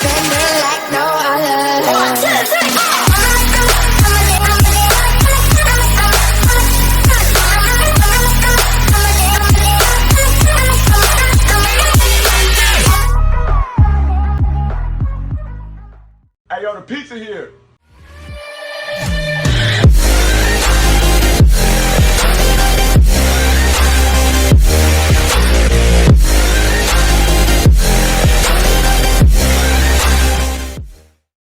spending like no other. 1, 2, 3. Hey, yo, the pizza here.